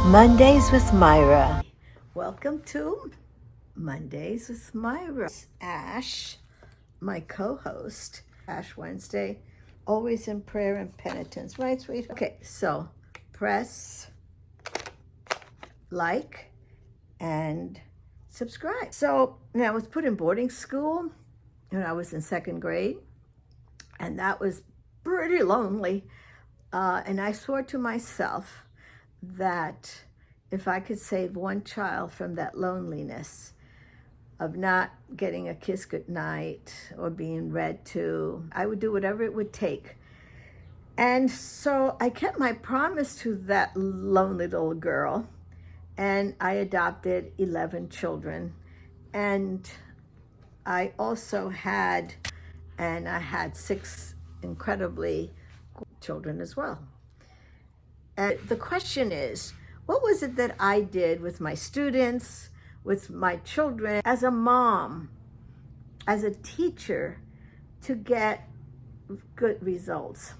Mondays with Mayra. Welcome to Mondays with Mayra. Ash, my co-host. Ash Wednesday, always in prayer and penitence, right, sweetheart? Okay, so press like and subscribe. So now I was put in boarding school when I was in second grade, and that was pretty lonely. And I swore to myself that if I could save one child from that loneliness of not getting a kiss goodnight or being read to, I would do whatever it would take. And so I kept my promise to that lonely little girl, and I adopted 11 children. And I also had 6 incredibly children as well. And the question is, what was it that I did with my students, with my children, as a mom, as a teacher, to get good results?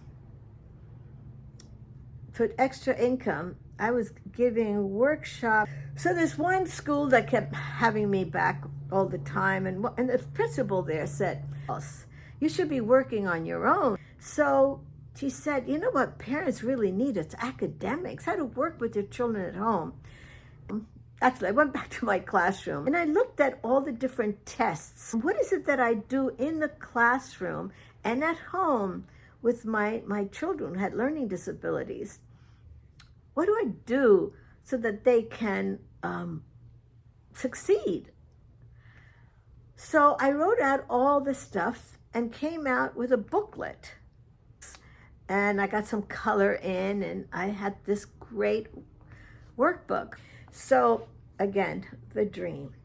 For extra income, I was giving workshops. So there's one school that kept having me back all the time, and the principal there said, you should be working on your own. So she said, you know what parents really need? It's academics, how to work with their children at home. Actually, I went back to my classroom and I looked at all the different tests. What is it that I do in the classroom and at home with my children who had learning disabilities? What do I do so that they can succeed? So I wrote out all the stuff and came out with a booklet. And I got some color in, and I had this great workbook. So again, the dream.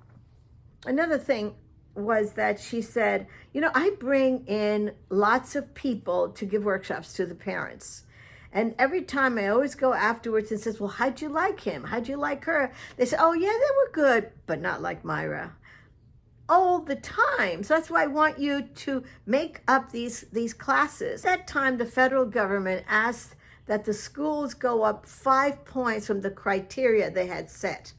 Another thing was that she said, I bring in lots of people to give workshops to the parents. And every time I always go afterwards and says, well, how'd you like him? How'd you like her? They say, oh yeah, they were good, but not like Mayra. All the time. So that's why I want you to make up these classes. At that time, the federal government asked that the schools go up 5 points from the criteria they had set.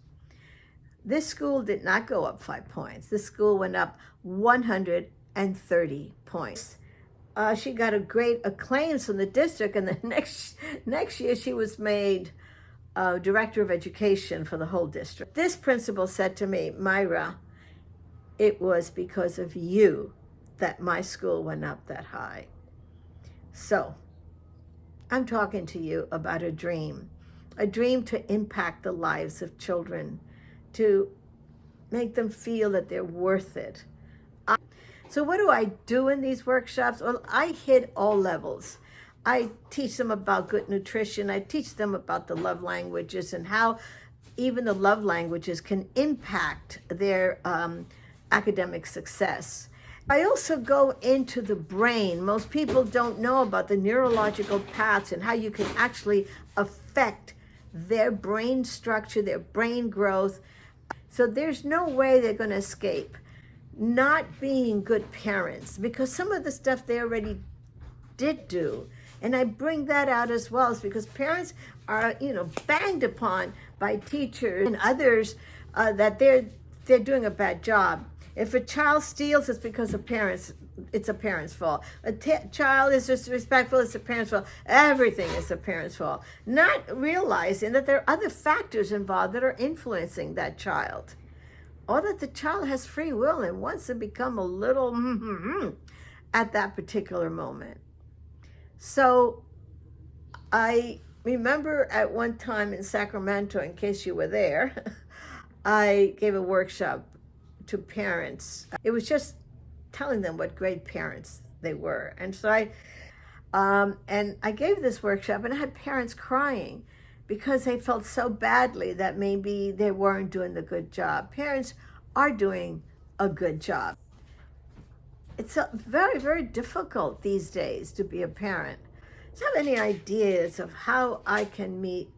This school did not go up 5 points. This school went up 130 points. She got a great acclaims from the district, and the next year she was made director of education for the whole district. This principal said to me, Mayra, it was because of you that my school went up that high. So I'm talking to you about a dream to impact the lives of children, to make them feel that they're worth it. So what do I do in these workshops? Well, I hit all levels. I teach them about good nutrition. I teach them about the love languages and how even the love languages can impact their academic success. I also go into the brain. Most people don't know about the neurological paths and how you can actually affect their brain structure, their brain growth. So there's no way they're going to escape not being good parents, because some of the stuff they already did do. And I bring that out as well, is because parents are, banged upon by teachers and others that they're doing a bad job. If a child steals, it's because of parents. It's a parent's fault. A child is disrespectful, it's a parent's fault. Everything is a parent's fault. Not realizing that there are other factors involved that are influencing that child. Or that the child has free will and wants to become a little at that particular moment. So I remember at one time in Sacramento, in case you were there, I gave a workshop to parents. It was just telling them what great parents they were. And so I gave this workshop, and I had parents crying because they felt so badly that maybe they weren't doing the good job. Parents are doing a good job. It's very, very difficult these days to be a parent. Do you have any ideas of how I can meet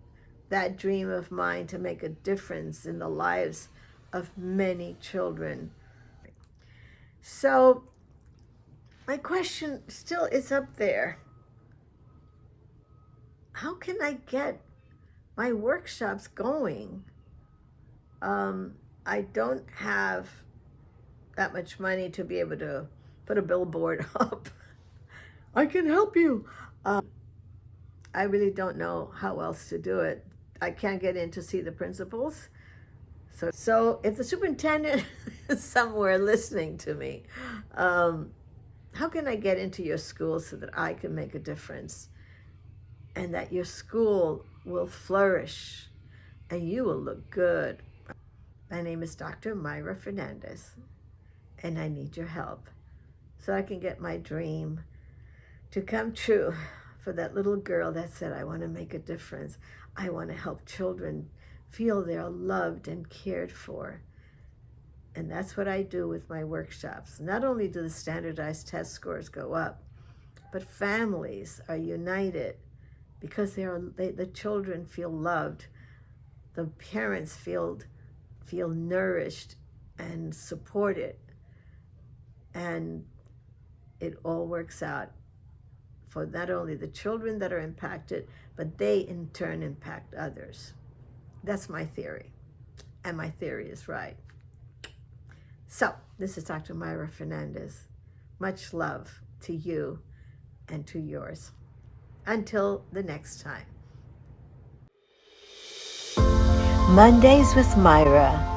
that dream of mine to make a difference in the lives of many children? So my question still is up there. How can I get my workshops going. I don't have that much money to be able to put a billboard up. I can help you. I really don't know how else to do it. I can't get in to see the principals. So if the superintendent is somewhere listening to me, how can I get into your school so that I can make a difference and that your school will flourish and you will look good? My name is Dr. Mayra Fernandez, and I need your help so I can get my dream to come true for that little girl that said, I want to make a difference. I want to help children feel they're loved and cared for. And that's what I do with my workshops. Not only do the standardized test scores go up, but families are united because the children feel loved. The parents feel nourished and supported. And it all works out for not only the children that are impacted, but they in turn impact others. That's my theory. And my theory is right. So, this is Dr. Mayra Fernandez. Much love to you and to yours. Until the next time. Mondays with Mayra.